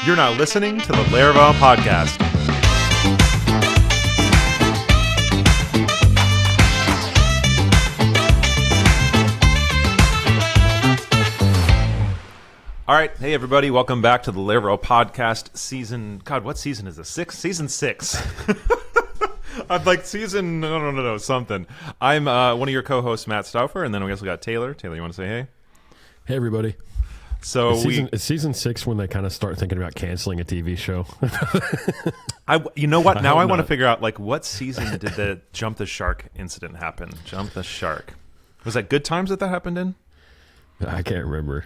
You're now listening to the Laravel podcast. All right, hey everybody, welcome back to the Laravel podcast season. God, what season is this? Season 6. I'd like season, no, something. I'm one of your co-hosts, Matt Stauffer, and then we also got Taylor. Taylor, you want to say hey? Hey everybody. So it's season 6 when they kind of start thinking about canceling a TV show. You know what? Now I want to figure out like what season did the Jump the Shark incident happen? Jump the Shark. Was that Good Times that happened in? I can't remember.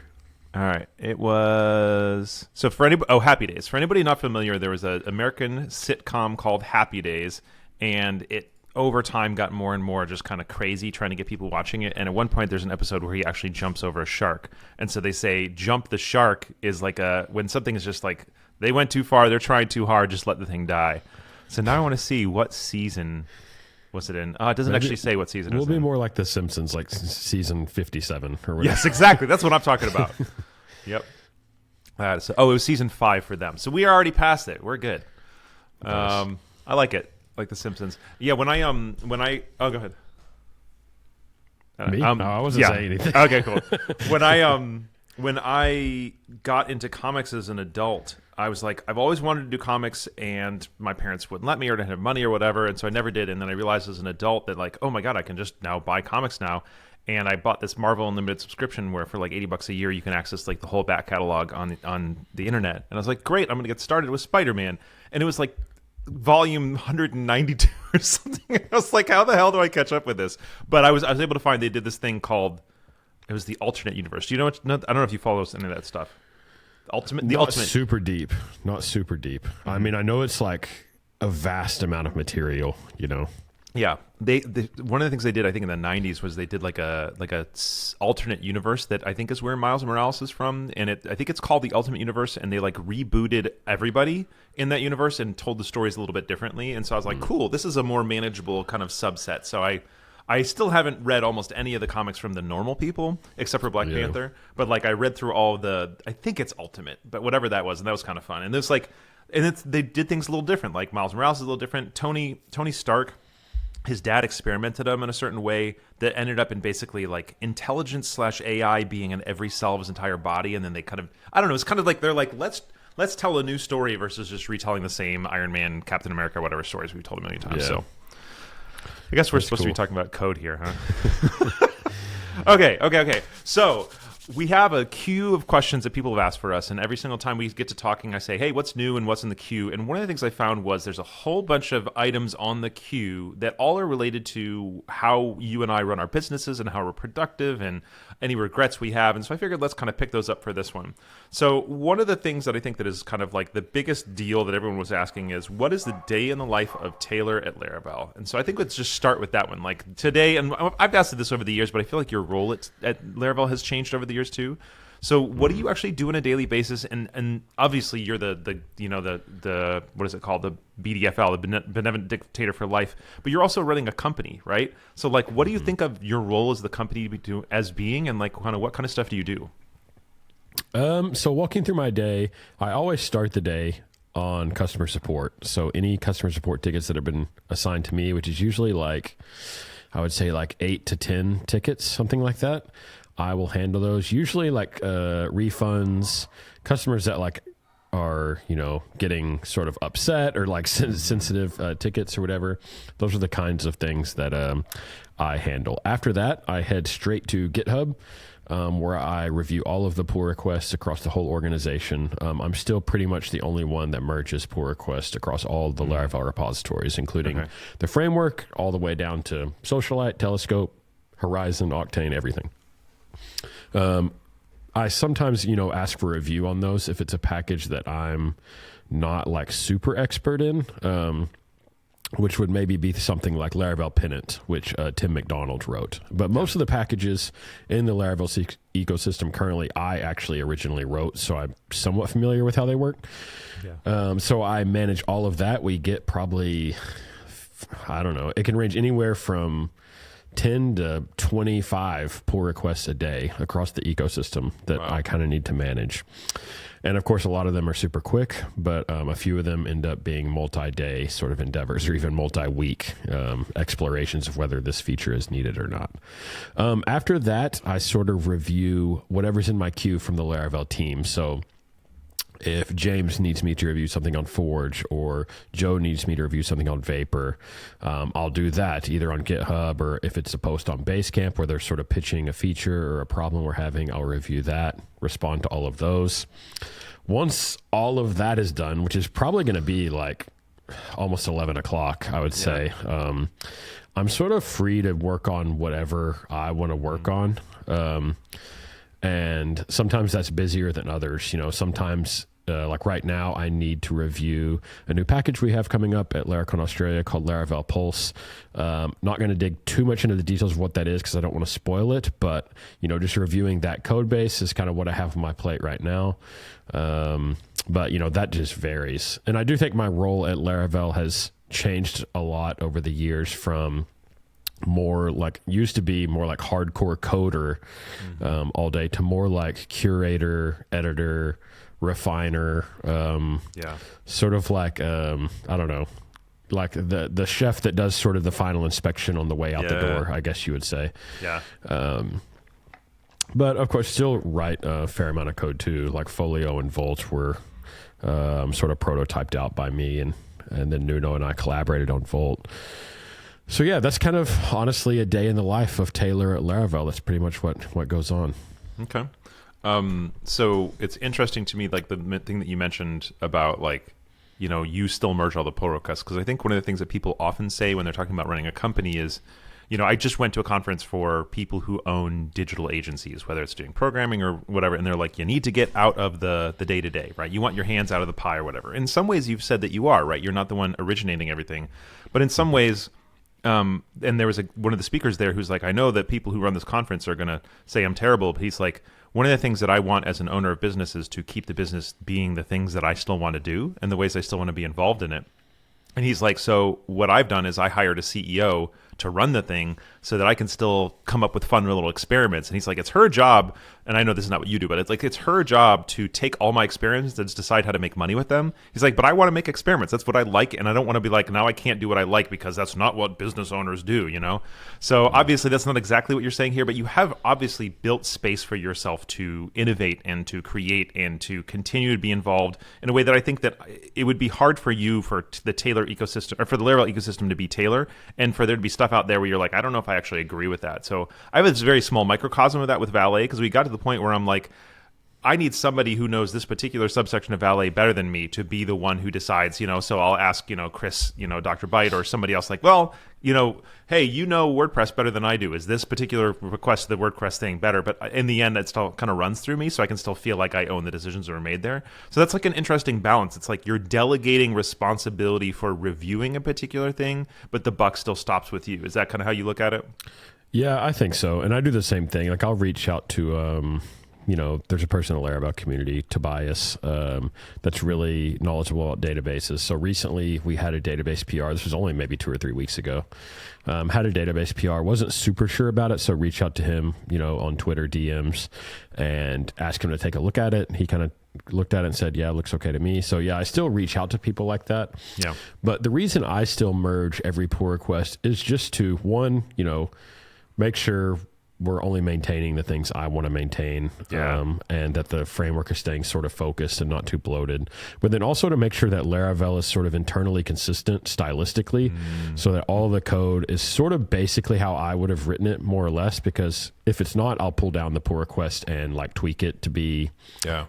All right, it was for anybody. Happy Days. For anybody not familiar, there was an American sitcom called Happy Days, and it over time got more and more just kind of crazy, trying to get people watching it. And at one point, there's an episode where he actually jumps over a shark, and so they say jump the shark is like when something is just like they went too far, they're trying too hard, just let the thing die. So now I want to see what season was it in. It doesn't actually say what season it was in. We'll be more like The Simpsons, like season 57 or whatever. Yes, exactly. That's what I'm talking about. Yep. It was season 5 for them. So we are already past it. We're good. Nice. I like it. Like The Simpsons. Yeah, go ahead. Me? No, I wasn't saying anything. Okay, cool. When I got into comics as an adult, I was like, I've always wanted to do comics, and my parents wouldn't let me or didn't have money or whatever, and so I never did. And then I realized as an adult that like, oh my god, I can just now buy comics now. And I bought this Marvel Unlimited subscription where for like $80 a year you can access like the whole back catalog on the internet. And I was like, great, I'm going to get started with Spider-Man. And it was like volume 192 or something. I was like, how the hell do I catch up with this? But I was able to find they did this thing called, it was the alternate universe. Do you know what? I don't know if you follow any of that stuff. Not super deep. Mm-hmm. I mean, I know it's like a vast amount of material, you know. Yeah, they one of the things they did, I think, in the 90s was they did like a alternate universe that I think is where Miles Morales is from, and I think it's called the Ultimate Universe, and they like rebooted everybody in that universe and told the stories a little bit differently. And so I was like, cool, this is a more manageable kind of subset. So I still haven't read almost any of the comics from the normal people except for Black Panther, but like I read through all I think it's Ultimate, but whatever that was, and that was kind of fun. And there's like, they did things a little different. Like Miles Morales is a little different. Tony Stark, his dad experimented him in a certain way that ended up in basically like intelligence / AI being in every cell of his entire body. And then they kind of, I don't know, it's kind of like they're like, let's tell a new story versus just retelling the same Iron Man, Captain America, whatever stories we've told a million times. Yeah. So I guess we're supposed to be talking about code here, huh? Okay. So we have a queue of questions that people have asked for us, and every single time we get to talking, I say, hey, what's new and what's in the queue? And one of the things I found was there's a whole bunch of items on the queue that all are related to how you and I run our businesses and how we're productive and any regrets we have. And so I figured let's kind of pick those up for this one. So one of the things that I think that is kind of like the biggest deal that everyone was asking is, what is the day in the life of Taylor at Laravel? And so I think let's just start with that one. Like today, and I've asked this over the years, but I feel like your role at Laravel has changed over the years too. So what do you actually do on a daily basis? And obviously you're the what is it called? The BDFL, the Benevolent Dictator for Life, but you're also running a company, right? So like, what do you think of your role as the company as being, and like kind of what kind of stuff do you do? So walking through my day, I always start the day on customer support. So any customer support tickets that have been assigned to me, which is usually like, I would say like 8 to 10 tickets, something like that. I will handle those. Usually like refunds, customers that like are, getting sort of upset or like sensitive tickets or whatever. Those are the kinds of things that I handle. After that, I head straight to GitHub, where I review all of the pull requests across the whole organization. I'm still pretty much the only one that merges pull requests across all the Laravel repositories, including the framework, all the way down to Socialite, Telescope, Horizon, Octane, everything. I sometimes, ask for a review on those if it's a package that I'm not like super expert in, which would maybe be something like Laravel Pennant, which Tim McDonald wrote. But most of the packages in the Laravel ecosystem currently, I actually originally wrote, so I'm somewhat familiar with how they work. Yeah. So I manage all of that. We get probably, I don't know, it can range anywhere from 10 to 25 pull requests a day across the ecosystem that I kind of need to manage. And of course, a lot of them are super quick, but a few of them end up being multi-day sort of endeavors or even multi-week explorations of whether this feature is needed or not. After that, I sort of review whatever's in my queue from the Laravel team. So if James needs me to review something on Forge or Joe needs me to review something on Vapor, I'll do that either on GitHub, or if it's a post on Basecamp where they're sort of pitching a feature or a problem we're having, I'll review that, respond to all of those. Once all of that is done, which is probably going to be like almost 11 o'clock, I would say, I'm sort of free to work on whatever I want to work on. And sometimes that's busier than others. You know, sometimes like right now, I need to review a new package we have coming up at Laracon Australia called Laravel Pulse. Not going to dig too much into the details of what that is because I don't want to spoil it. But, you know, just reviewing that code base is kind of what I have on my plate right now. But, you know, that just varies. And I do think my role at Laravel has changed a lot over the years from more like used to be more like hardcore coder all day to more like curator, editor, refiner, sort of like I don't know, like the chef that does sort of the final inspection on the way out the door, I guess you would say. But of course still write a fair amount of code too, like Folio and Volt were sort of prototyped out by me, and then Nuno and I collaborated on Volt. So yeah, that's kind of honestly a day in the life of Taylor at Laravel. That's pretty much what goes on. Okay. So it's interesting to me, like the thing that you mentioned about like, you know, you still merge all the pull requests. Because I think one of the things that people often say when they're talking about running a company is, you know, I just went to a conference for people who own digital agencies, whether it's doing programming or whatever. And they're like, you need to get out of the day-to-day, right? You want your hands out of the pie or whatever. In some ways, you've said that you are, right? You're not the one originating everything. But in some ways... and there was one of the speakers there who's like, I know that people who run this conference are going to say I'm terrible, but he's like, one of the things that I want as an owner of business is to keep the business being the things that I still want to do and the ways I still want to be involved in it. And he's like, so what I've done is I hired a CEO to run the thing so that I can still come up with fun little experiments. And he's like, it's her job, and I know this is not what you do, but it's like it's her job to take all my experiments and decide how to make money with them. He's like, but I want to make experiments. That's what I like, and I don't want to be like, now I can't do what I like because that's not what business owners do, you know? So obviously that's not exactly what you're saying here, but you have obviously built space for yourself to innovate and to create and to continue to be involved in a way that I think that it would be hard for you for the Taylor ecosystem, or for the Laravel ecosystem to be Taylor, and for there to be stuff out there where you're like, I don't know if I actually agree with that. So I have this very small microcosm of that with Valet, because we got to the point where I'm like, I need somebody who knows this particular subsection of Valet better than me to be the one who decides, you know, so I'll ask, you know, Chris, you know, Dr. Byte or somebody else like, well, you know, hey, you know WordPress better than I do. Is this particular request to the WordPress thing better? But in the end, that still kind of runs through me, so I can still feel like I own the decisions that are made there. So that's like an interesting balance. It's like you're delegating responsibility for reviewing a particular thing, but the buck still stops with you. Is that kind of how you look at it? Yeah, I think so. And I do the same thing. Like I'll reach out to... you know, there's a person in the Laravel community, Tobias, that's really knowledgeable about databases. So recently we had a database PR. This was only maybe 2 or 3 weeks ago. Had a database PR. Wasn't super sure about it, so reached out to him, you know, on Twitter DMs and asked him to take a look at it. He kind of looked at it and said, yeah, it looks okay to me. So yeah, I still reach out to people like that. Yeah. But the reason I still merge every pull request is just to, one, you know, make sure we're only maintaining the things I want to maintain, and that the framework is staying sort of focused and not too bloated. But then also to make sure that Laravel is sort of internally consistent stylistically, so that all the code is sort of basically how I would have written it, more or less. Because if it's not, I'll pull down the pull request and like tweak it to be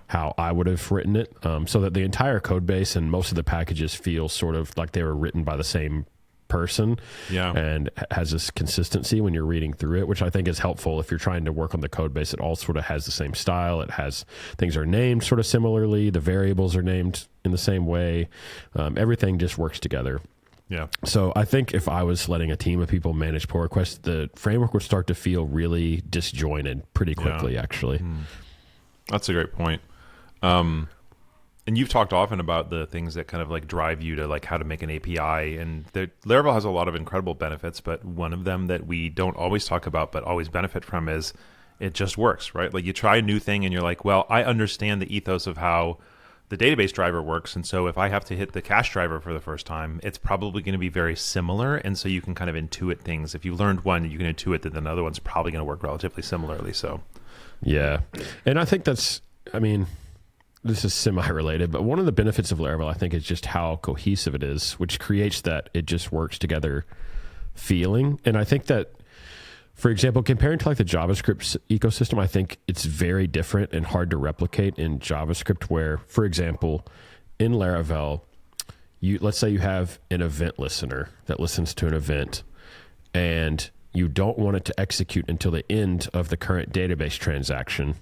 how I would have written it, so that the entire code base and most of the packages feel sort of like they were written by the same person, and has this consistency when you're reading through it, which I think is helpful if you're trying to work on the code base. It all sort of has the same style. It has, things are named sort of similarly. The variables are named in the same way. Everything just works together. Yeah. So I think if I was letting a team of people manage pull requests, the framework would start to feel really disjointed pretty quickly, actually. That's a great point. And you've talked often about the things that kind of like drive you to like how to make an API, and Laravel has a lot of incredible benefits, but one of them that we don't always talk about but always benefit from is it just works, right? Like you try a new thing and you're like, well, I understand the ethos of how the database driver works, and so if I have to hit the cache driver for the first time, it's probably going to be very similar, and so you can kind of intuit things. If you learned one, you can intuit that another one's probably going to work relatively similarly. So yeah, and I think that's, I mean, this is semi-related, but one of the benefits of Laravel, I think, is just how cohesive it is, which creates that it just works together feeling. And I think that, for example, comparing to like the JavaScript ecosystem, I think it's very different and hard to replicate in JavaScript where, for example, in Laravel, let's say you have an event listener that listens to an event and you don't want it to execute until the end of the current database transaction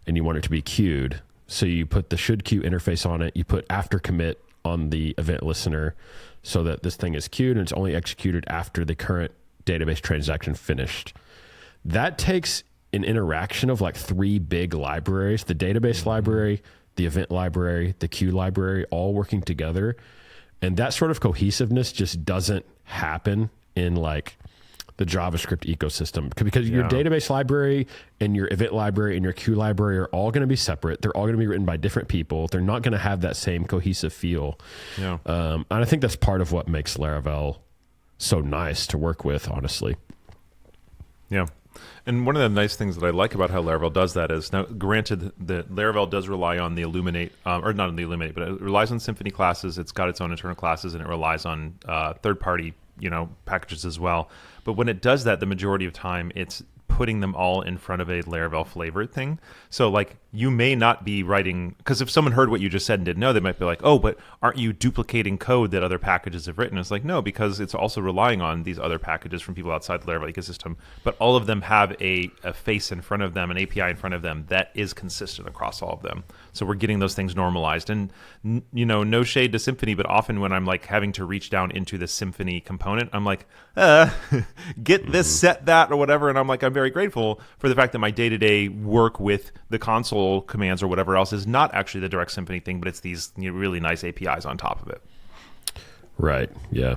and you want it to be queued. So you put the should queue interface on it. You put after commit on the event listener so that this thing is queued and it's only executed after the current database transaction finished. That takes an interaction of like 3 big libraries, the database library, the event library, the queue library, all working together. And that sort of cohesiveness just doesn't happen in like the JavaScript ecosystem because your database library and your event library and your queue library are all going to be separate. They're all going to be written by different people. They're not going to have that same cohesive feel. Yeah. And I think that's part of what makes Laravel so nice to work with, honestly. Yeah. And one of the nice things that I like about how Laravel does that is, now granted that Laravel does rely on the Illuminate, or not on the Illuminate, but it relies on Symfony classes. It's got its own internal classes, and it relies on third-party packages as well. But when it does that, the majority of time, it's putting them all in front of a Laravel flavored thing. So like you may not be writing, because if someone heard what you just said and didn't know, they might be like, oh, but aren't you duplicating code that other packages have written? It's like, no, because it's also relying on these other packages from people outside the Laravel ecosystem. But all of them have a face in front of them, an API in front of them that is consistent across all of them. So we're getting those things normalized. And, no shade to Symfony, but often when I'm like having to reach down into the Symfony component, I'm like, get this, set that, or whatever. And I'm like, I'm very grateful for the fact that my day-to-day work with the console commands or whatever else is not actually the direct Symfony thing, but it's these really nice APIs on top of it. Right, yeah.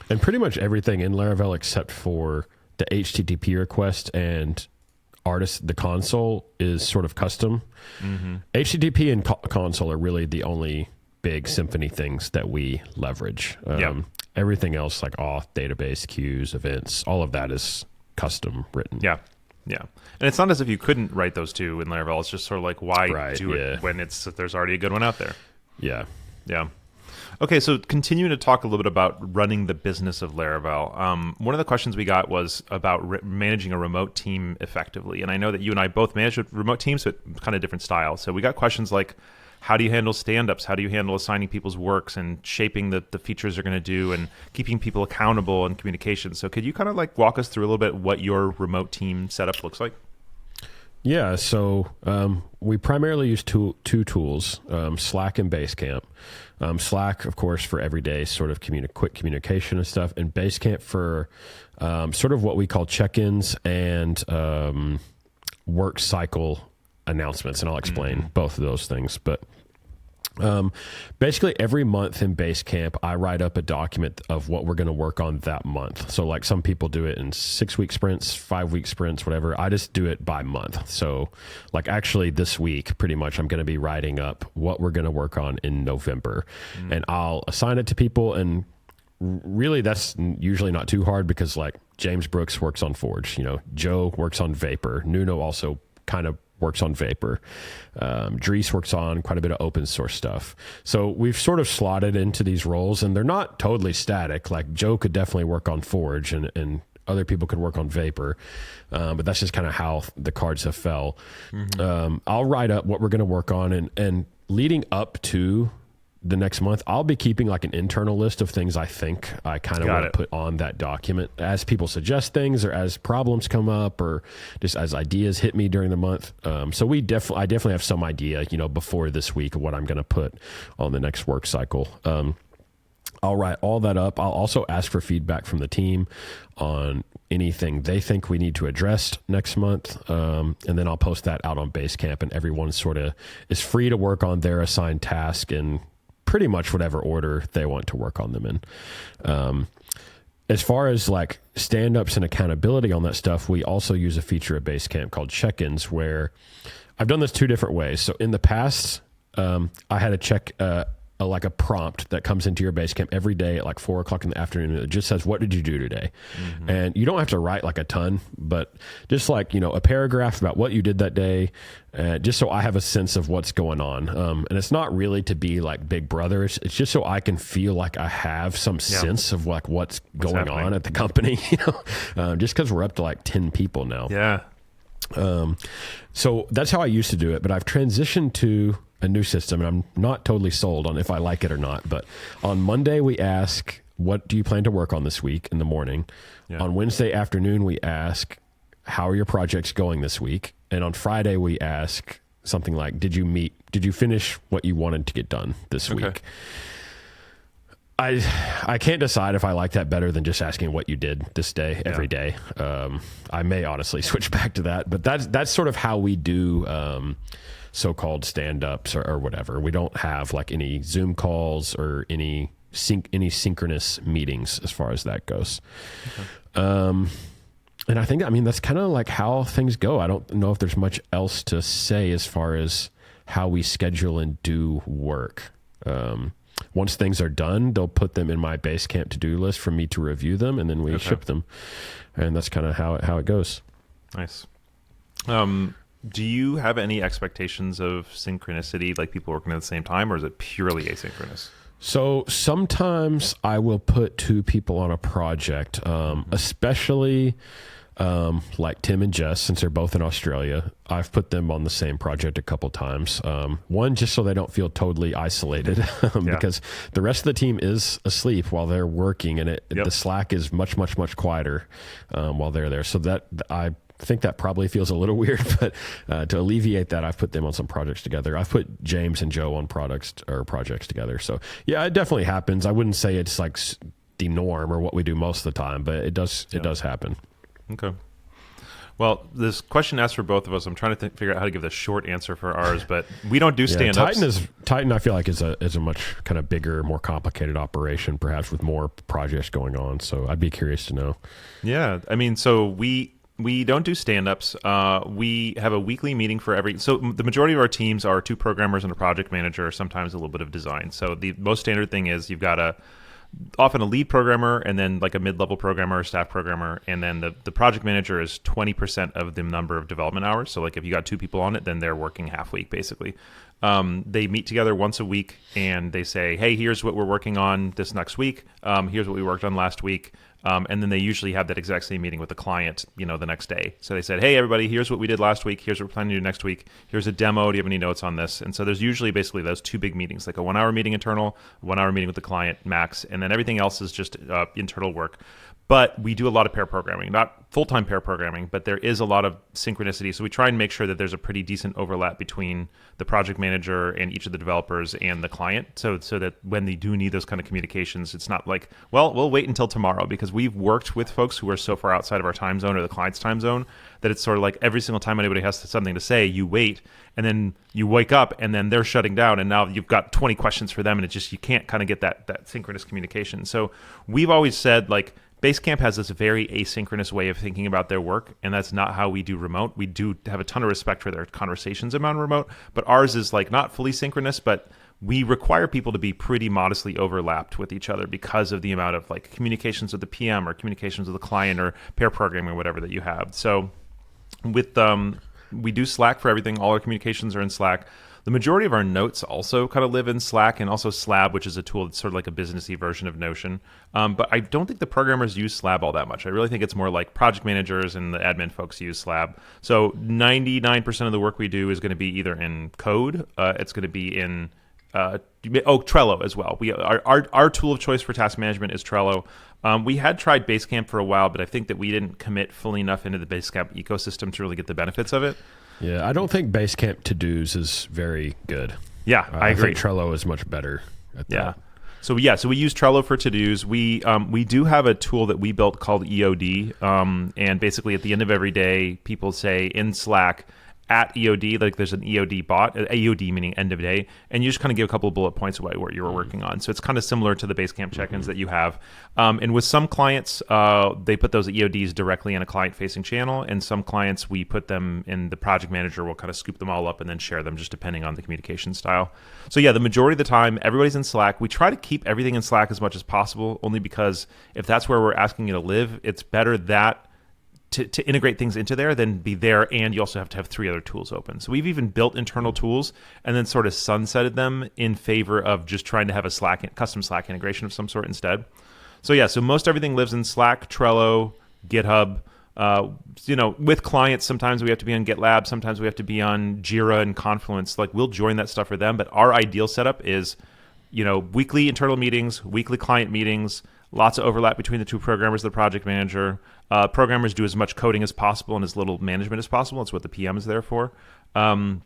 And pretty much everything in Laravel except for the HTTP request and the console is sort of custom. Mm-hmm. HTTP and console are really the only big Symfony things that we leverage. Everything else like auth, database, queues, events, all of that is custom written. Yeah. And it's not as if you couldn't write those two in Laravel. It's just sort of like, why do it when there's already a good one out there? Yeah. Okay, so continuing to talk a little bit about running the business of Laravel. One of the questions we got was about managing a remote team effectively. And I know that you and I both manage remote teams, but kind of different styles. So we got questions like, how do you handle stand-ups? How do you handle assigning people's works and shaping the features they're going to do and keeping people accountable in communication? So could you kind of like walk us through a little bit what your remote team setup looks like? Yeah, so we primarily use two tools, Slack and Basecamp. Slack, of course, for everyday sort of quick communication and stuff, and Basecamp for sort of what we call check-ins and work cycle announcements, and I'll explain both of those things. But basically every month in Basecamp, I write up a document of what we're going to work on that month. So like some people do it in 6-week sprints, 5-week sprints, whatever. I just do it by month. So like actually this week, pretty much I'm going to be writing up what we're going to work on in November, and I'll assign it to people. And really that's usually not too hard because like James Brooks works on Forge, Joe works on Vapor, Nuno also kind of works on Vapor. Dries works on quite a bit of open source stuff. So we've sort of slotted into these roles, and they're not totally static. Like Joe could definitely work on Forge, and other people could work on Vapor. But that's just kind of how the cards have fell. I'll write up what we're going to work on, and leading up to the next month, I'll be keeping like an internal list of things I think I kind of want to put on that document as people suggest things or as problems come up or just as ideas hit me during the month. So I definitely have some idea, before this week of what I'm going to put on the next work cycle. I'll write all that up. I'll also ask for feedback from the team on anything they think we need to address next month. And then I'll post that out on Basecamp, and everyone sort of is free to work on their assigned task in pretty much whatever order they want to work on them in. As far as like stand-ups and accountability on that stuff, we also use a feature of Basecamp called check-ins, where I've done this two different ways. So in the past, I had like a prompt that comes into your Basecamp every day at like 4:00 in the afternoon. It just says, what did you do today? Mm-hmm. And you don't have to write like a ton, but just like, a paragraph about what you did that day, just so I have a sense of what's going on. And it's not really to be like big brother. It's just so I can feel like I have some sense of like what's going happening on at the company, just because we're up to like 10 people now. Yeah. So that's how I used to do it, but I've transitioned to a new system, and I'm not totally sold on if I like it or not. But on Monday, we ask, what do you plan to work on this week in the morning? Yeah. On Wednesday afternoon, we ask, how are your projects going this week? And on Friday, we ask something like, did you finish what you wanted to get done this week? I can't decide if I like that better than just asking what you did this day every day. I may honestly switch back to that, but that's sort of how we do so-called stand-ups or whatever. We don't have like any Zoom calls or any synchronous meetings as far as that goes. Okay. And I think, that's kind of like how things go. I don't know if there's much else to say as far as how we schedule and do work. Once things are done, they'll put them in my Basecamp to-do list for me to review them, and then we ship them. And that's kind of how it goes. Nice. Do you have any expectations of synchronicity, like people working at the same time, or is it purely asynchronous? So sometimes I will put two people on a project, especially like Tim and Jess, since they're both in Australia. I've put them on the same project a couple times. One, just so they don't feel totally isolated, because the rest of the team is asleep while they're working, and the Slack is much, much, much quieter while they're there. So that I think that probably feels a little weird, but to alleviate that, I've put them on some projects together. I've put James and Joe on projects together. So yeah, it definitely happens. I wouldn't say it's like the norm or what we do most of the time, but it does happen. Okay. Well, this question asks for both of us. I'm trying to figure out how to give the short answer for ours, but we don't do stand-ups. Tighten, I feel like is a much kind of bigger, more complicated operation, perhaps with more projects going on. So I'd be curious to know. Yeah, so we don't do stand-ups. We have a weekly meeting for so the majority of our teams are two programmers and a project manager, sometimes a little bit of design. So the most standard thing is you've got often a lead programmer and then like a mid-level programmer or staff programmer, and then the project manager is 20% of the number of development hours. So like if you got two people on it, then they're working half week basically. They meet together once a week and they say, hey, here's what we're working on this next week. Here's what we worked on last week. And then they usually have that exact same meeting with the client, the next day. So they said, hey, everybody, here's what we did last week. Here's what we're planning to do next week. Here's a demo. Do you have any notes on this? And so there's usually basically those two big meetings, like a 1 hour meeting internal, 1 hour meeting with the client max, and then everything else is just internal work. But we do a lot of pair programming, not full-time pair programming, but there is a lot of synchronicity. So we try and make sure that there's a pretty decent overlap between the project manager and each of the developers and the client. So that when they do need those kind of communications, it's not like, well, we'll wait until tomorrow, because we've worked with folks who are so far outside of our time zone or the client's time zone that it's sort of like every single time anybody has something to say, you wait, and then you wake up and then they're shutting down, and now you've got 20 questions for them, and it's just, you can't kind of get that synchronous communication. So we've always said, like, Basecamp has this very asynchronous way of thinking about their work, and that's not how we do remote. We do have a ton of respect for their conversations around remote, but ours is like not fully synchronous, but we require people to be pretty modestly overlapped with each other because of the amount of like communications with the PM or communications with the client or pair programming or whatever that you have. So with we do Slack for everything. All our communications are in Slack. The majority of our notes also kind of live in Slack, and also Slab, which is a tool that's sort of like a businessy version of Notion. But I don't think the programmers use Slab all that much. I really think it's more like project managers and the admin folks use Slab. So 99% of the work we do is going to be either in code. It's going to be in Trello as well. Our tool of choice for task management is Trello. We had tried Basecamp for a while, but I think that we didn't commit fully enough into the Basecamp ecosystem to really get the benefits of it. Yeah, I don't think Basecamp to-dos is very good. Yeah, I agree. think Trello is much better at that. Yeah. So we use Trello for to-dos. We do have a tool that we built called EOD, and basically at the end of every day, people say in Slack at EOD, like there's an EOD bot, EOD meaning end of day, and you just kind of give a couple of bullet points about what you were working on. So it's kind of similar to the Basecamp check-ins that you have. And with some clients, they put those EODs directly in a client-facing channel, and some clients, we put them in the project manager, will kind of scoop them all up and then share them just depending on the communication style. So yeah, the majority of the time, everybody's in Slack. We try to keep everything in Slack as much as possible, only because if that's where we're asking you to live, it's better that to integrate things into there than be there, and you also have to have 3 other tools open. So we've even built internal tools and then sort of sunsetted them in favor of just trying to have a custom Slack integration of some sort instead. So yeah, so most everything lives in Slack, Trello, GitHub. With clients, sometimes we have to be on GitLab, sometimes we have to be on Jira and Confluence. Like we'll join that stuff for them, but our ideal setup is, weekly internal meetings, weekly client meetings, lots of overlap between the two programmers, the project manager. Programmers do as much coding as possible and as little management as possible. That's what the PM is there for. And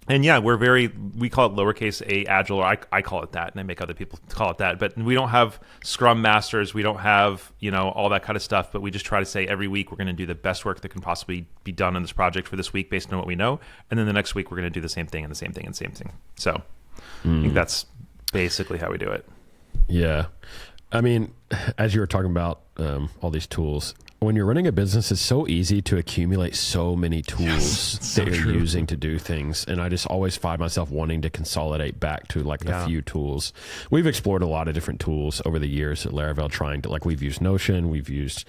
yeah, we call it lowercase a agile, or I call it that, and I make other people call it that. But we don't have Scrum Masters. We don't have, all that kind of stuff. But we just try to say every week we're going to do the best work that can possibly be done on this project for this week based on what we know. And then the next week we're going to do the same thing and the same thing and the same thing. So I think that's basically how we do it. Yeah. I mean, as you were talking about all these tools, when you're running a business, it's so easy to accumulate so many tools that you're using to do things. And I just always find myself wanting to consolidate back to a few tools. We've explored a lot of different tools over the years at Laravel, we've used Notion, we've used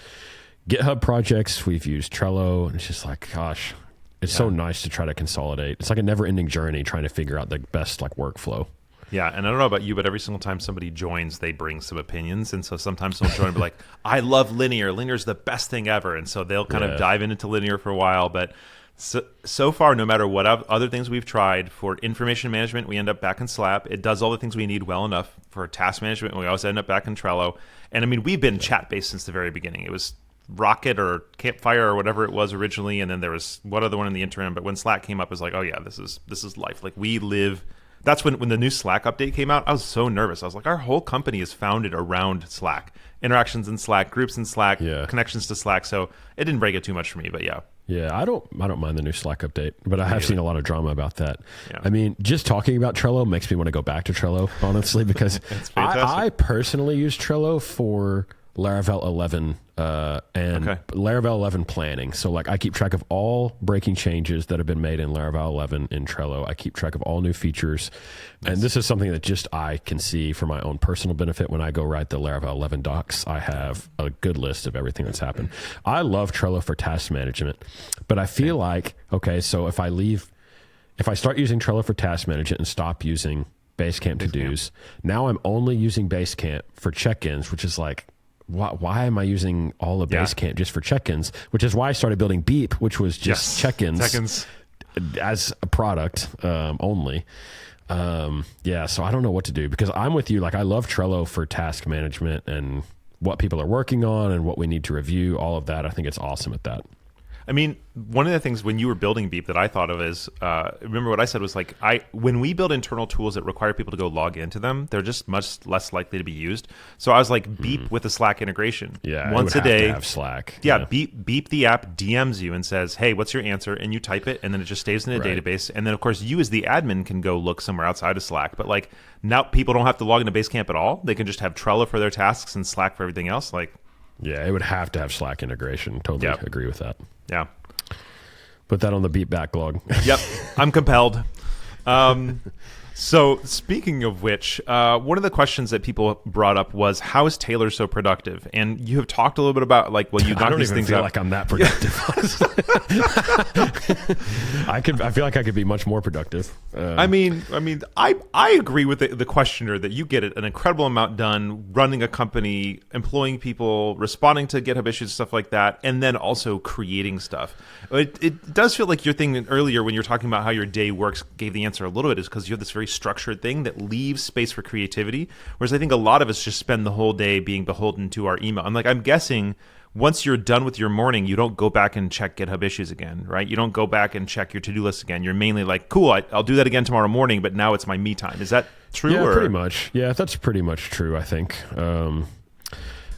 GitHub projects, we've used Trello. And it's just like, gosh, it's so nice to try to consolidate. It's like a never ending journey trying to figure out the best workflow. Yeah, and I don't know about you, but every single time somebody joins, they bring some opinions. And so sometimes they'll join and be like, I love linear. Linear's the best thing ever. And so they'll kind of dive into linear for a while. But so far, no matter what other things we've tried, for information management, we end up back in Slack. It does all the things we need well enough. For task management, we always end up back in Trello. And I mean, we've been chat-based since the very beginning. It was Rocket or Campfire or whatever it was originally. And then there was one other one in the interim. But when Slack came up, it was like, oh yeah, this is life. Like we live... That's when the new Slack update came out. I was so nervous. I was like, our whole company is founded around Slack. Interactions in Slack, groups in Slack, connections to Slack. So it didn't break it too much for me, but yeah. Yeah, I don't mind the new Slack update, but I have seen a lot of drama about that. Yeah. I mean, just talking about Trello makes me want to go back to Trello, honestly, because I personally use Trello for Laravel 11 and Laravel 11 planning. So I keep track of all breaking changes that have been made in Laravel 11 in Trello. I keep track of all new features. Nice. And this is something that just I can see for my own personal benefit. When I go write the Laravel 11 docs, I have a good list of everything that's happened. I love Trello for task management, but I feel so if I start using Trello for task management and stop using Basecamp to-dos, now I'm only using Basecamp for check-ins, which is why am I using all of Basecamp just for check-ins? Which is why I started building Beep, which was just check-ins as a product only. So I don't know what to do, because I'm with you. I love Trello for task management and what people are working on and what we need to review, all of that. I think it's awesome at that. I mean, one of the things when you were building Beep that I thought of is, remember what I said was when we build internal tools that require people to go log into them, they're just much less likely to be used. So I was like, Beep with a Slack integration. Yeah, once a day. Have Slack. Yeah, Beep the app DMs you and says, hey, what's your answer? And you type it, and then it just stays in a database. And then, of course, you as the admin can go look somewhere outside of Slack. But now people don't have to log into Basecamp at all. They can just have Trello for their tasks and Slack for everything else. Yeah, it would have to have Slack integration. Totally agree with that. Yeah. Put that on the Beep backlog. Yep, I'm compelled. So speaking of which, one of the questions that people brought up was, how is Taylor so productive? And you have talked a little bit about you knock these things out. I don't even feel like I'm that productive. I feel like I could be much more productive. I agree with the questioner that you get an incredible amount done running a company, employing people, responding to GitHub issues, stuff like that, and then also creating stuff. It does feel like your thing earlier when you're talking about how your day works gave the answer a little bit, is because you have this very structured thing that leaves space for creativity, whereas I think a lot of us just spend the whole day being beholden to our email. I'm guessing once you're done with your morning, you don't go back and check GitHub issues again, right? You don't go back and check your to-do list again. You're mainly cool, I'll do that again tomorrow morning, but now it's my me time. Is that true? Yeah, or? pretty much. Yeah, that's pretty much true, I think.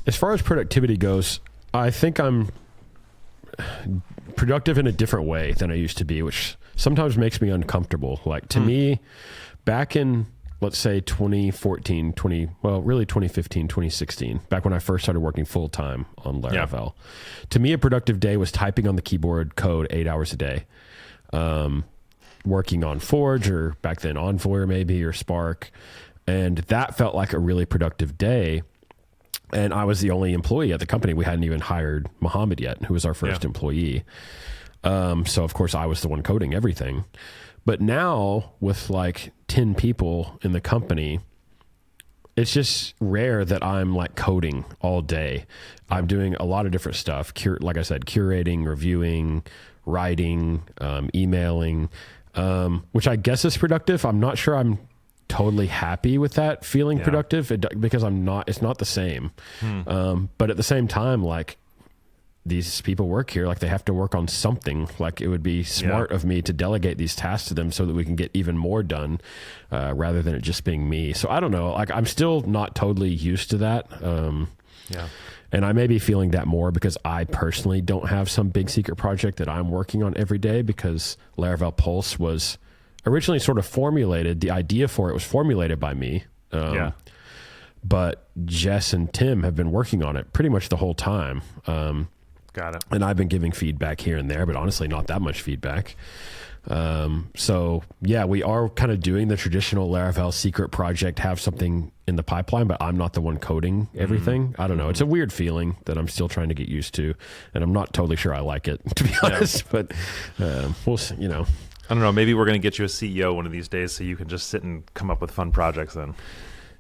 As far as productivity goes, I think I'm productive in a different way than I used to be, which sometimes makes me uncomfortable. Like to me, back in, let's say 2014, really 2015, 2016, back when I first started working full time on Laravel, to me, a productive day was typing on the keyboard code 8 hours a day. Working on Forge, or back then Envoy maybe, or Spark. And that felt like a really productive day. And I was the only employee at the company. We hadn't even hired Mohammed yet, who was our first employee. So of course I was the one coding everything. But now with like 10 people in the company, it's just rare that I'm like coding all day. I'm doing a lot of different stuff. Like I said, curating, reviewing, writing, emailing, which I guess is productive. I'm not sure I'm totally happy with that feeling productive because it's not the same. But at the same time, like these people work here, like they have to work on something. Like it would be smart of me to delegate these tasks to them so that we can get even more done, rather than it just being me. So I don't know, like I'm still not totally used to that. And I may be feeling that more because I personally don't have some big secret project that I'm working on every day, because Laravel Pulse was originally sort of formulated. The idea for it was formulated by me. But Jess and Tim have been working on it pretty much the whole time. Got it. And I've been giving feedback here and there, but honestly, not that much feedback. So yeah, we are kind of doing the traditional Laravel secret project, have something in the pipeline, but I'm not the one coding everything. I don't know. It's a weird feeling that I'm still trying to get used to, and I'm not totally sure I like it, to be honest, but, we'll see, you know. I don't know. Maybe we're going to get you a CEO one of these days so you can just sit and come up with fun projects then.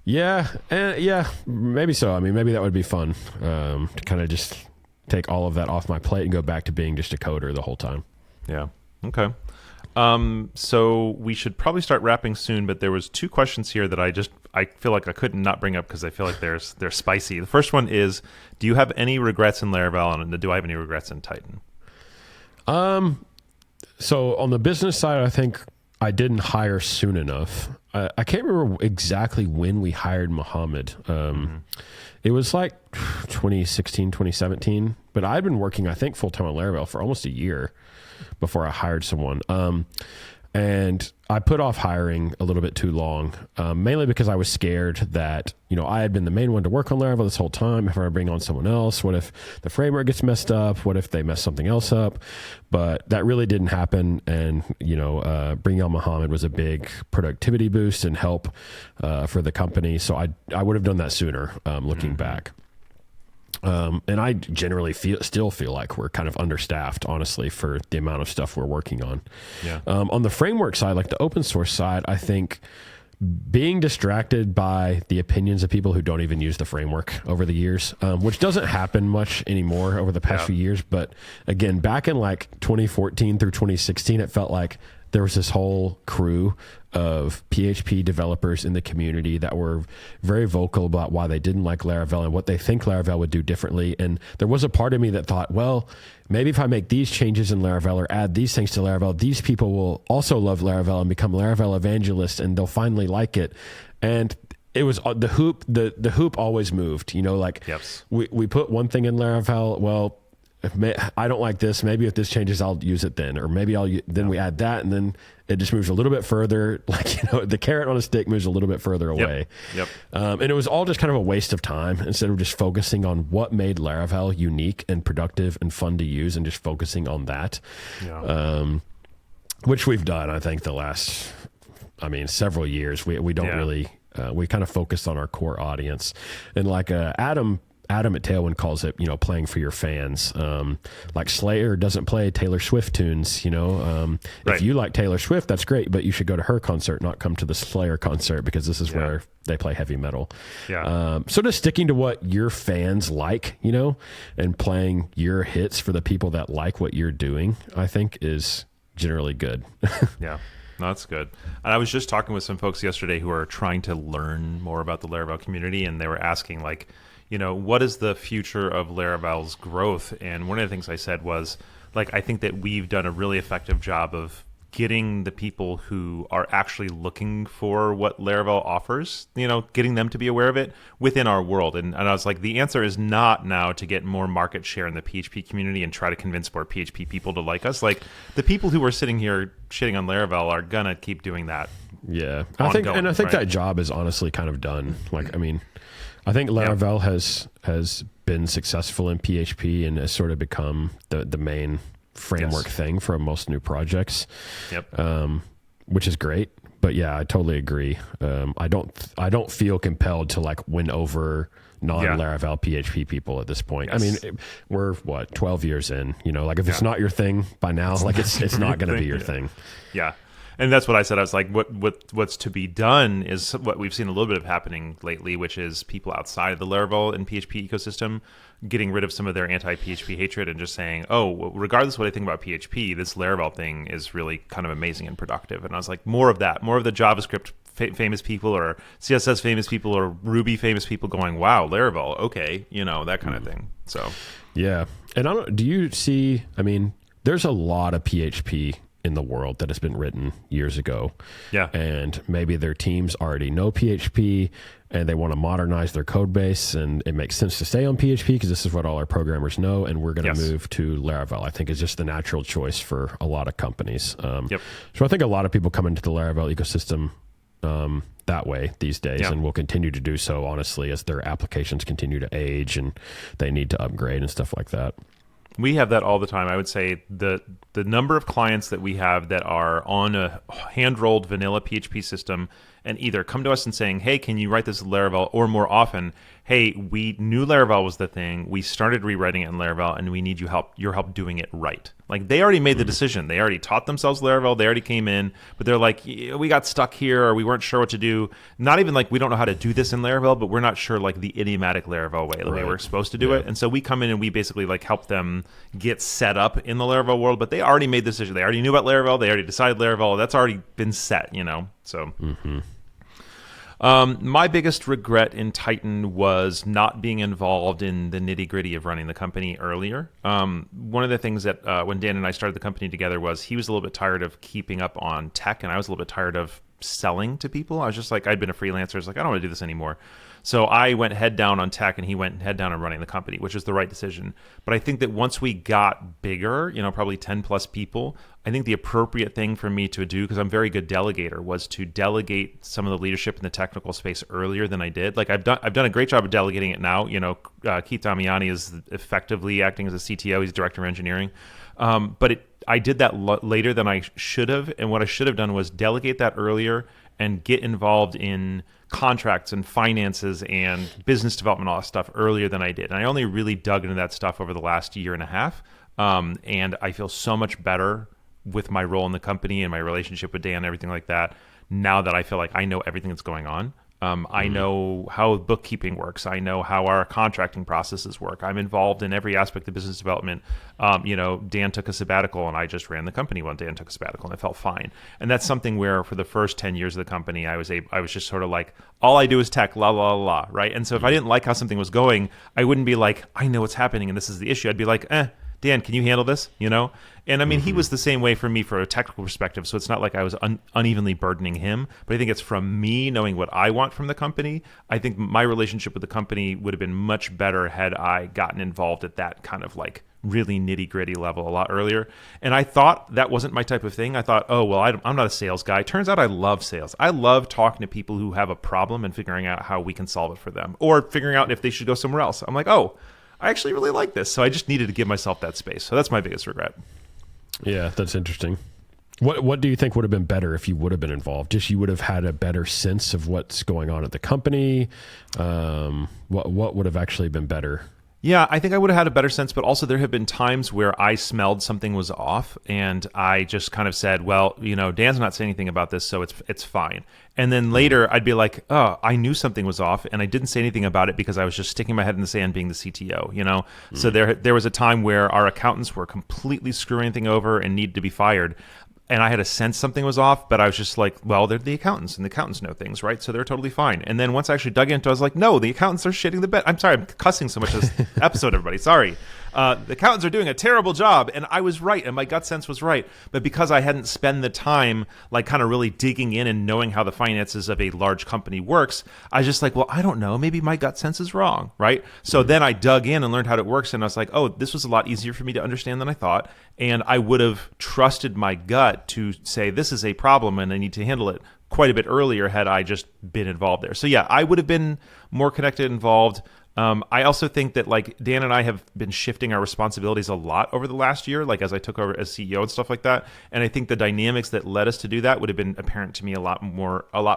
Yeah. Yeah, maybe so. I mean, maybe that would be fun, to kind of just take all of that off my plate and go back to being just a coder the whole time. Yeah. Okay. So we should probably start wrapping soon, but there was two questions here that I feel like I couldn't not bring up because I feel like they're spicy. The first one is, do you have any regrets in Laravel, and do I have any regrets in Tighten? So on the business side, I think I didn't hire soon enough. I can't remember exactly when we hired Mohammed. It was like 2016, 2017, but I'd been working, I think, full-time on Laravel for almost a year before I hired someone. And I put off hiring a little bit too long, mainly because I was scared that, you know, I had been the main one to work on Laravel this whole time. If I bring on someone else, what if the framework gets messed up? What if they mess something else up? But that really didn't happen. And, you know, bringing on Mohammed was a big productivity boost and help for the company. So I would have done that sooner, looking back. And I generally still feel like we're kind of understaffed, honestly, for the amount of stuff we're working on. On the framework side, like the open source side, I think being distracted by the opinions of people who don't even use the framework over the years, which doesn't happen much anymore over the past few years. But again, back in like 2014 through 2016, it felt like there was this whole crew of PHP developers in the community that were very vocal about why they didn't like Laravel and what they think Laravel would do differently. And there was a part of me that thought, well, maybe if I make these changes in Laravel or add these things to Laravel, these people will also love Laravel and become Laravel evangelists, and they'll finally like it. And it was the hoop always moved, you know, like we put one thing in Laravel. Well, I don't like this. Maybe if this changes, I'll use it then, or maybe then we add that, and then it just moves a little bit further. Like, you know, the carrot on a stick moves a little bit further away. And it was all just kind of a waste of time instead of just focusing on what made Laravel unique and productive and fun to use, and just focusing on that. Which we've done, I think, the last, several years. We don't really, we kind of focused on our core audience, and like Adam at Tailwind calls it, you know, playing for your fans. Like Slayer doesn't play Taylor Swift tunes, you know. If you like Taylor Swift, that's great, but you should go to her concert, not come to the Slayer concert, because this is where they play heavy metal. So just sticking to what your fans like, you know, and playing your hits for the people that like what you're doing, I think is generally good. No, that's good. And I was just talking with some folks yesterday who are trying to learn more about the Laravel community, and they were asking, like, you know, what is the future of Laravel's growth? And one of the things I said was, like, I think that we've done a really effective job of getting the people who are actually looking for what Laravel offers, getting them to be aware of it within our world. And I was like, the answer is not now to get more market share in the PHP community and try to convince more PHP people to like us. Like, the people who are sitting here shitting on Laravel are gonna keep doing that. Yeah, I think that job is honestly kind of done. Like, I mean, I think Laravel has been successful in PHP and has sort of become the main framework thing for most new projects. Which is great. But yeah, I totally agree. I don't feel compelled to like win over non-Laravel PHP people at this point. I mean, we're 12 years in, like if it's not your thing by now, like it's not going to be your thing. Yeah. And that's what I said. I was like, what's to be done is what we've seen a little bit of happening lately, which is people outside of the Laravel and PHP ecosystem getting rid of some of their anti-PHP hatred and just saying, oh, regardless of what I think about PHP, this Laravel thing is really kind of amazing and productive. And I was like, more of that, more of the JavaScript famous people or CSS famous people or Ruby famous people going, wow, Laravel, okay, that kind of thing. So, yeah. And do you see, I mean, there's a lot of PHP in the world that has been written years ago. Yeah. And maybe their teams already know PHP and they want to modernize their code base, and it makes sense to stay on PHP because this is what all our programmers know, and we're going to move to Laravel. I think is just the natural choice for a lot of companies. So I think a lot of people come into the Laravel ecosystem that way these days, and will continue to do so, honestly, as their applications continue to age and they need to upgrade and stuff like that. We have that all the time. I would say the number of clients that we have that are on a hand-rolled vanilla PHP system and either come to us and saying, hey, can you write this in Laravel? Or more often, hey, we knew Laravel was the thing. We started rewriting it in Laravel, and we need your help doing it right. Like, they already made the decision. They already taught themselves Laravel. They already came in, but they're like, we got stuck here, or we weren't sure what to do. Not even like we don't know how to do this in Laravel, but we're not sure like the idiomatic Laravel way, the way we're supposed to do it. And so we come in and we basically like help them get set up in the Laravel world, but they already made the decision. They already knew about Laravel. They already decided Laravel. That's already been set, So. My biggest regret in Tighten was not being involved in the nitty-gritty of running the company earlier. One of the things that when Dan and I started the company together was he was a little bit tired of keeping up on tech, and I was a little bit tired of selling to people. I was just like, I'd been a freelancer. I was like, I don't want to do this anymore. So I went head down on tech, and he went head down on running the company, which is the right decision. But I think that once we got bigger, probably 10 plus people, I think the appropriate thing for me to do, because I'm a very good delegator, was to delegate some of the leadership in the technical space earlier than I did. Like I've done a great job of delegating it now. Keith Damiani is effectively acting as a CTO. He's director of engineering. But I did that later than I should have. And what I should have done was delegate that earlier and get involved in contracts and finances and business development, all that stuff earlier than I did. And I only really dug into that stuff over the last year and a half. And I feel so much better with my role in the company and my relationship with Dan and everything like that now that I feel like I know everything that's going on. I know how bookkeeping works. I know how our contracting processes work. I'm involved in every aspect of business development. Dan took a sabbatical, and I just ran the company when Dan took a sabbatical, and it felt fine. And that's something where for the first 10 years of the company, I was just sort of like, all I do is tech, la, la, la, la, right? And so if I didn't like how something was going, I wouldn't be like, I know what's happening, and this is the issue. I'd be like, Dan, can you handle this? And I mean, he was the same way for me for a technical perspective. So it's not like I was unevenly burdening him, but I think it's from me knowing what I want from the company. I think my relationship with the company would have been much better had I gotten involved at that kind of like really nitty gritty level a lot earlier. And I thought that wasn't my type of thing. I thought, oh, well, I'm not a sales guy. Turns out I love sales. I love talking to people who have a problem and figuring out how we can solve it for them, or figuring out if they should go somewhere else. I'm like, oh, I actually really like this. So I just needed to give myself that space. So that's my biggest regret. Yeah, that's interesting. What do you think would have been better if you would have been involved? Just you would have had a better sense of what's going on at the company. What would have actually been better? Yeah, I think I would have had a better sense, but also there have been times where I smelled something was off, and I just kind of said, well, Dan's not saying anything about this, so it's fine. And then later I'd be like, oh, I knew something was off, and I didn't say anything about it because I was just sticking my head in the sand being the CTO, So there was a time where our accountants were completely screwing anything over and needed to be fired. And I had a sense something was off, but I was just like, well, they're the accountants, and the accountants know things, right? So they're totally fine. And then once I actually dug into it, I was like, no, the accountants are shitting the bed. I'm sorry, I'm cussing so much this episode, everybody. Sorry. the accountants are doing a terrible job. And I was right, and my gut sense was right. But because I hadn't spent the time, like, kind of really digging in and knowing how the finances of a large company works, I was just like, well, I don't know. Maybe my gut sense is wrong, right? So then I dug in and learned how it works, and I was like, oh, this was a lot easier for me to understand than I thought. And I would have trusted my gut to say, this is a problem, and I need to handle it quite a bit earlier had I just been involved there. So yeah, I would have been more connected, involved. I also think that, like, Dan and I have been shifting our responsibilities a lot over the last year, like as I took over as CEO and stuff like that. And I think the dynamics that led us to do that would have been apparent to me a lot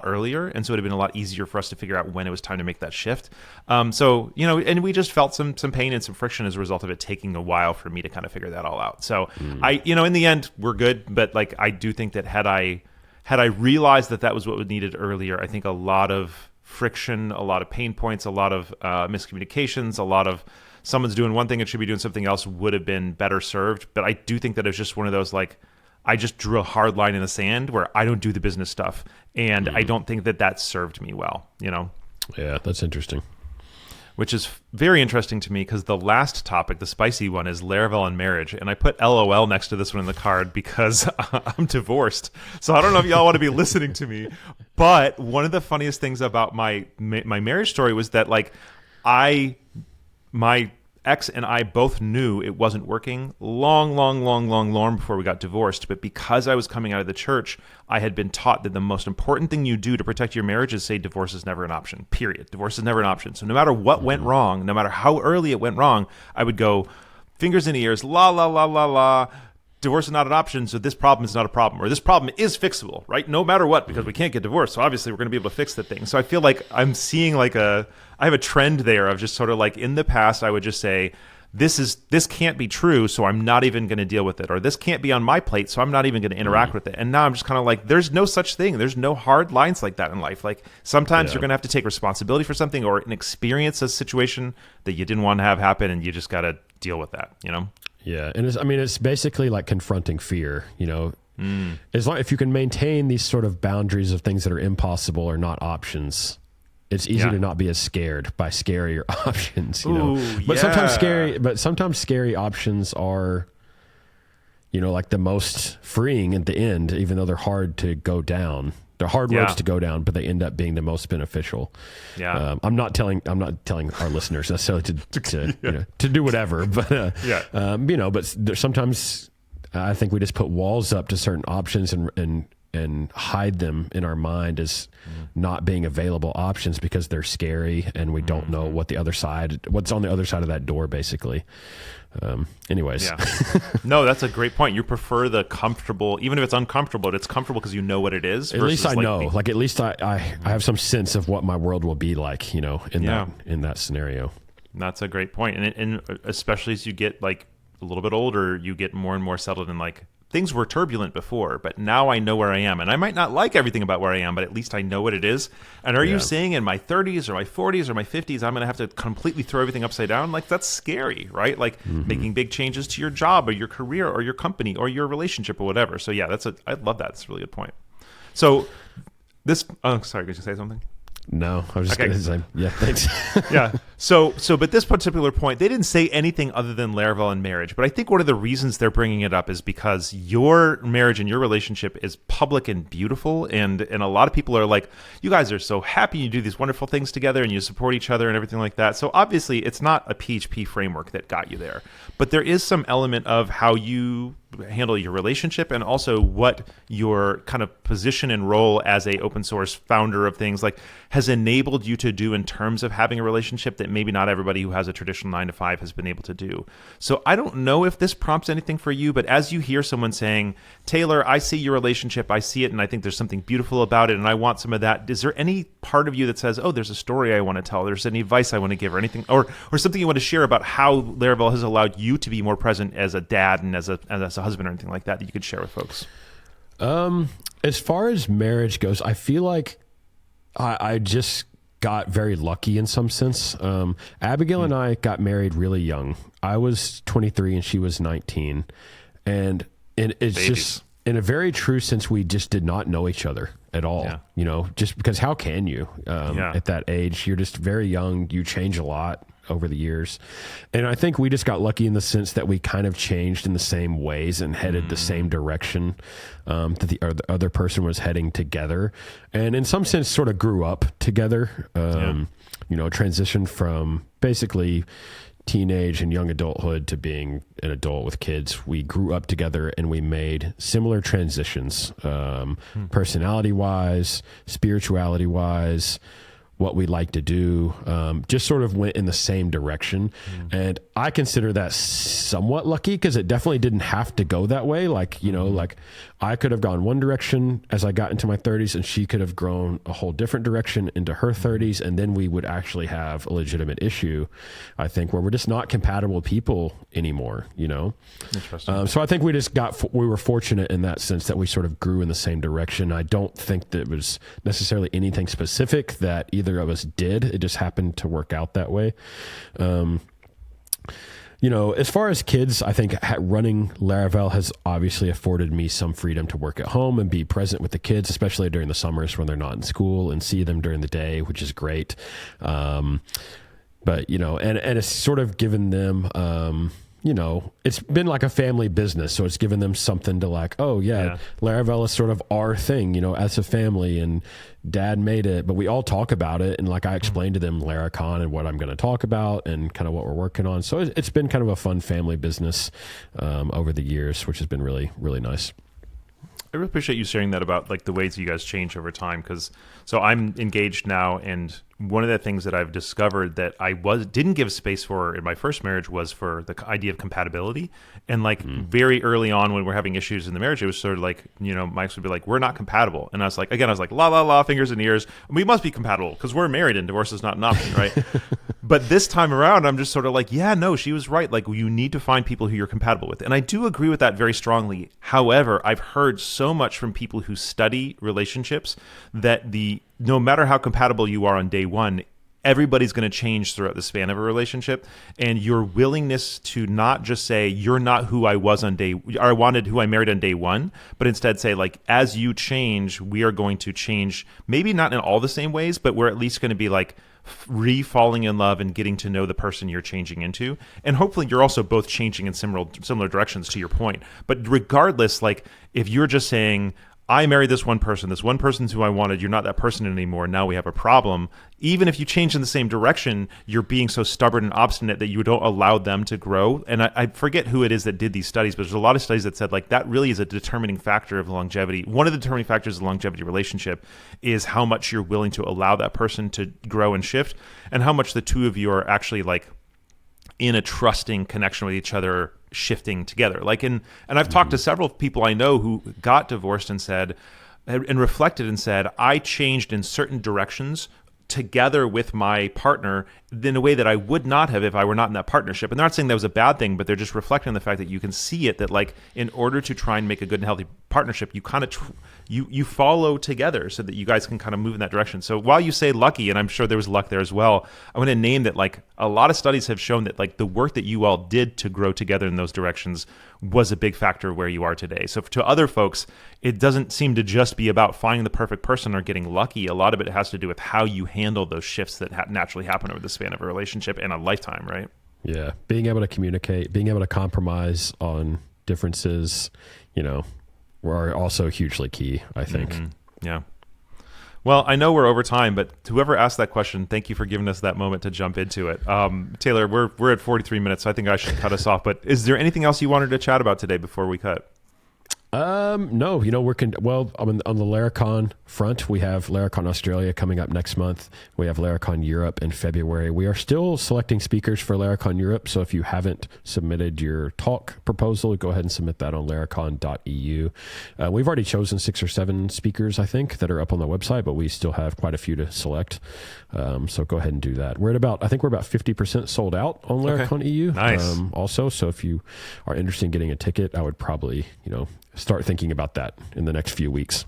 earlier. And so it would have been a lot easier for us to figure out when it was time to make that shift. So, you know, and we just felt some pain and some friction as a result of it taking a while for me to kind of figure that all out. So in the end, we're good. But, like, I do think that had I realized that was what was needed earlier, I think a lot of friction, a lot of pain points, a lot of miscommunications, a lot of someone's doing one thing and should be doing something else would have been better served. But I do think that it was just one of those, like, I just drew a hard line in the sand where I don't do the business stuff. And I don't think that served me well, you know? Yeah, that's interesting. Which is very interesting to me because the last topic, the spicy one, is Laravel and marriage. And I put LOL next to this one in the card because I'm divorced. So I don't know if y'all want to be listening to me. But one of the funniest things about my marriage story was that, like, my ex and I both knew it wasn't working long before we got divorced. But because I was coming out of the church, I had been taught that the most important thing you do to protect your marriage is say divorce is never an option, period. Divorce is never an option. So no matter what went wrong, no matter how early it went wrong, I would go fingers in the ears, la, la, la, la, la. Divorce is not an option, so this problem is not a problem. Or this problem is fixable, right? No matter what, because we can't get divorced. So obviously we're going to be able to fix the thing. So I feel like I'm seeing I have a trend there of just sort of like in the past, I would just say, this can't be true, so I'm not even going to deal with it. Or this can't be on my plate, so I'm not even going to interact with it. And now I'm just kind of like, there's no such thing. There's no hard lines like that in life. Like sometimes you're going to have to take responsibility for something or experience a situation that you didn't want to have happen, and you just got to deal with that, you know? Yeah, and it's basically like confronting fear, you know. As long if you can maintain these sort of boundaries of things that are impossible or not options, it's easy to not be as scared by scarier options, you know. But sometimes scary options are, you know, like the most freeing at the end, even though they're hard to go down. They're hard roads to go down, but they end up being the most beneficial. Yeah, I'm not telling our listeners necessarily to do whatever, but you know, but sometimes I think we just put walls up to certain options and hide them in our mind as not being available options because they're scary and we don't know what's on the other side of that door, basically. Anyways. No, that's a great point. You prefer the comfortable, even if it's uncomfortable, but it's comfortable because you know what it is. At least I know. Like at least I have some sense of what my world will be like, you know, in that scenario. That's a great point. And especially as you get like a little bit older, you get more and more settled in like, things were turbulent before, but now I know where I am. And I might not like everything about where I am, but at least I know what it is. And are you saying in my 30s or my 40s or my 50s, I'm going to have to completely throw everything upside down? Like, that's scary, right? Like making big changes to your job or your career or your company or your relationship or whatever. So yeah, I love that. It's a really good point. So sorry, did you say something? No, I was just going to say, thanks. But this particular point, they didn't say anything other than Laravel and marriage. But I think one of the reasons they're bringing it up is because your marriage and your relationship is public and beautiful. And a lot of people are like, you guys are so happy. You do these wonderful things together and you support each other and everything like that. So obviously, it's not a PHP framework that got you there. But there is some element of how you handle your relationship and also what your kind of position and role as a open source founder of things like has enabled you to do in terms of having a relationship that maybe not everybody who has a traditional 9-to-5 has been able to do. So I don't know if this prompts anything for you, but as you hear someone saying, Taylor, I see your relationship, I see it, and I think there's something beautiful about it, and I want some of that. Is there any part of you that says, oh, there's a story I want to tell, there's any advice I want to give or anything, or something you want to share about how Laravel has allowed you to be more present as a dad and as a husband or anything like that you could share with folks? As far as marriage goes, I feel like I just got very lucky in some sense. Abigail and I got married really young. I was 23 and she was 19. And it's Babies. Just in a very true sense, we just did not know each other at all. You know, just because how can you at that age? You're just very young. You change a lot. over the years. And I think we just got lucky in the sense that we kind of changed in the same ways and headed the same direction that the other person was heading together. And in some sense sort of grew up together, transitioned from basically teenage and young adulthood to being an adult with kids. We grew up together and we made similar transitions, personality wise, spirituality wise, what we like to do, just sort of went in the same direction. And I consider that somewhat lucky because it definitely didn't have to go that way. Like I could have gone one direction as I got into my 30s and she could have grown a whole different direction into her 30s. And then we would actually have a legitimate issue, I think, where we're just not compatible people anymore, Interesting. So I think we were fortunate in that sense that we sort of grew in the same direction. I don't think that it was necessarily anything specific that either of us did. It just happened to work out that way. As far as kids, I think running Laravel has obviously afforded me some freedom to work at home and be present with the kids, especially during the summers when they're not in school, and see them during the day, which is great. But, and it's sort of given them, it's been like a family business. So it's given them something to Laravel is sort of our thing, as a family, and dad made it, but we all talk about it. And I explained to them Laracon and what I'm going to talk about and kind of what we're working on. So it's been kind of a fun family business over the years, which has been really, really nice. I really appreciate you sharing that about the ways you guys change over time. So I'm engaged now, and one of the things that I've discovered that I didn't give space for in my first marriage was for the idea of compatibility. And very early on when we're having issues in the marriage, it was sort of Mike would be like, we're not compatible. And I was like, la, la, la, fingers and ears. We must be compatible because we're married and divorce is not an option, right? But this time around, I'm just sort of no, she was right. You need to find people who you're compatible with. And I do agree with that very strongly. However, I've heard so much from people who study relationships that no matter how compatible you are on day one, everybody's going to change throughout the span of a relationship. And your willingness to not just say, you're not who I was who I married on day one, but instead say, as you change, we are going to change, maybe not in all the same ways, but we're at least going to be re-falling in love and getting to know the person you're changing into. And hopefully you're also both changing in similar directions, to your point. But regardless, if you're just saying, I married this one person's who I wanted, you're not that person anymore, now we have a problem. Even if you change in the same direction, you're being so stubborn and obstinate that you don't allow them to grow. And I forget who it is that did these studies, but there's a lot of studies that said that really is a determining factor of longevity. One of the determining factors of longevity relationship is how much you're willing to allow that person to grow and shift, and how much the two of you are actually in a trusting connection with each other, shifting together. And I've talked to several people I know who got divorced and said, and reflected and said, I changed in certain directions together with my partner in a way that I would not have if I were not in that partnership. And they're not saying that was a bad thing, but they're just reflecting on the fact that you can see it, that in order to try and make a good and healthy partnership, you kind of you follow together so that you guys can kind of move in that direction. So while you say lucky, and I'm sure there was luck there as well, I want to name that a lot of studies have shown that the work that you all did to grow together in those directions was a big factor of where you are today. So to other folks, it doesn't seem to just be about finding the perfect person or getting lucky. A lot of it has to do with how you handle those shifts that naturally happen over the span of a relationship and a lifetime, right? Yeah. Being able to communicate, being able to compromise on differences, are also hugely key, I think. Mm-hmm. Yeah. Well, I know we're over time, but whoever asked that question, thank you for giving us that moment to jump into it. Taylor, we're at 43 minutes, so I think I should cut us off. But is there anything else you wanted to chat about today before we cut? No, we're on the Laracon front. We have Laracon Australia coming up next month. We have Laracon Europe in February. We are still selecting speakers for Laracon Europe. So if you haven't submitted your talk proposal, go ahead and submit that on laracon.eu. We've already chosen 6 or 7 speakers, I think, that are up on the website, but we still have quite a few to select. So go ahead and do that. I think we're about 50% sold out on Laracon EU. Nice. Also, so if you are interested in getting a ticket, I would probably, start thinking about that in the next few weeks.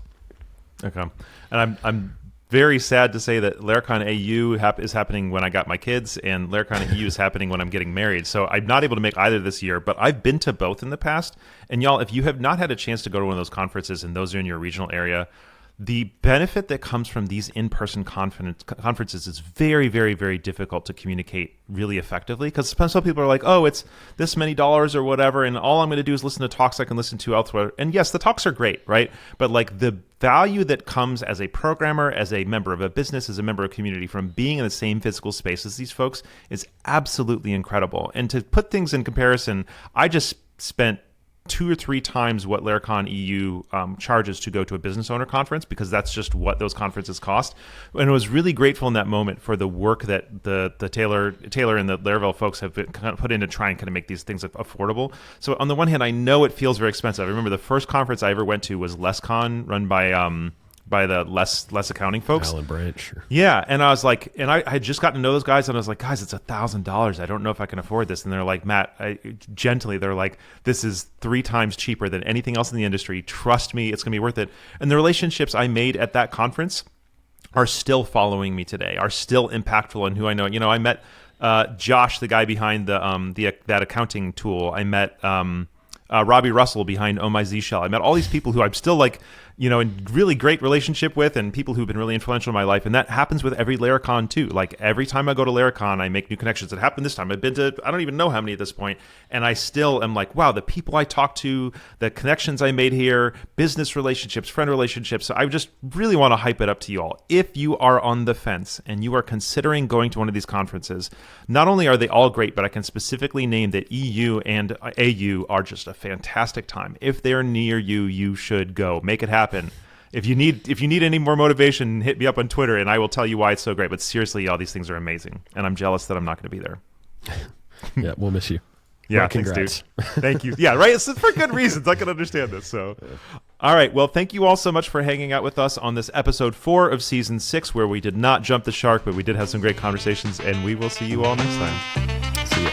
Okay. And I'm very sad to say that Laracon AU is happening when I got my kids, and Laracon EU is happening when I'm getting married. So I'm not able to make either this year, but I've been to both in the past. And y'all, if you have not had a chance to go to one of those conferences and those are in your regional area, the benefit that comes from these in-person conferences is very, very, very difficult to communicate really effectively, because some people are like, oh, it's this many dollars or whatever, and all I'm going to do is listen to talks I can listen to elsewhere. And yes, the talks are great, right? But like the value that comes as a programmer, as a member of a business, as a member of a community from being in the same physical space as these folks is absolutely incredible. And to put things in comparison, I just spent 2 or 3 times what Laracon EU charges to go to a business owner conference, because that's just what those conferences cost. And I was really grateful in that moment for the work that the Taylor and the Laravel folks have kind of put in to try and kind of make these things affordable. So on the one hand, I know it feels very expensive. I remember the first conference I ever went to was LessCon, run by the less accounting folks. Alan Branch. Yeah. And I was like, and I had just gotten to know those guys, and I was like, guys, it's $1,000. I don't know if I can afford this. And they're like, Matt, they're like, this is 3 times cheaper than anything else in the industry. Trust me, it's going to be worth it. And the relationships I made at that conference are still following me today, are still impactful in who I know. You know, I met Josh, the guy behind that accounting tool. I met Robbie Russell behind Oh My Z Shell. I met all these people who I'm still like, you know, in really great relationship with, and people who've been really influential in my life. And that happens with every Laracon too. Like every time I go to Laracon, I make new connections. It happened this time. I've been to, I don't even know how many at this point. And I still am like, wow, the people I talked to, the connections I made here, business relationships, friend relationships. So I just really want to hype it up to you all. If you are on the fence and you are considering going to one of these conferences, not only are they all great, but I can specifically name that EU and AU are just a fantastic time. If they're near you, you should go. Make it happen. If you need any more motivation, hit me up on Twitter and I will tell you why it's so great. But seriously, all these things are amazing, and I'm jealous that I'm not going to be there. Yeah, we'll miss you. Yeah, well, thanks, congrats. dude. Thank you. Yeah, right. It's for good reasons. I can understand this. So, all right. Well, thank you all so much for hanging out with us on this episode 4 of season 6, where we did not jump the shark, but we did have some great conversations. And we will see you all next time. See ya.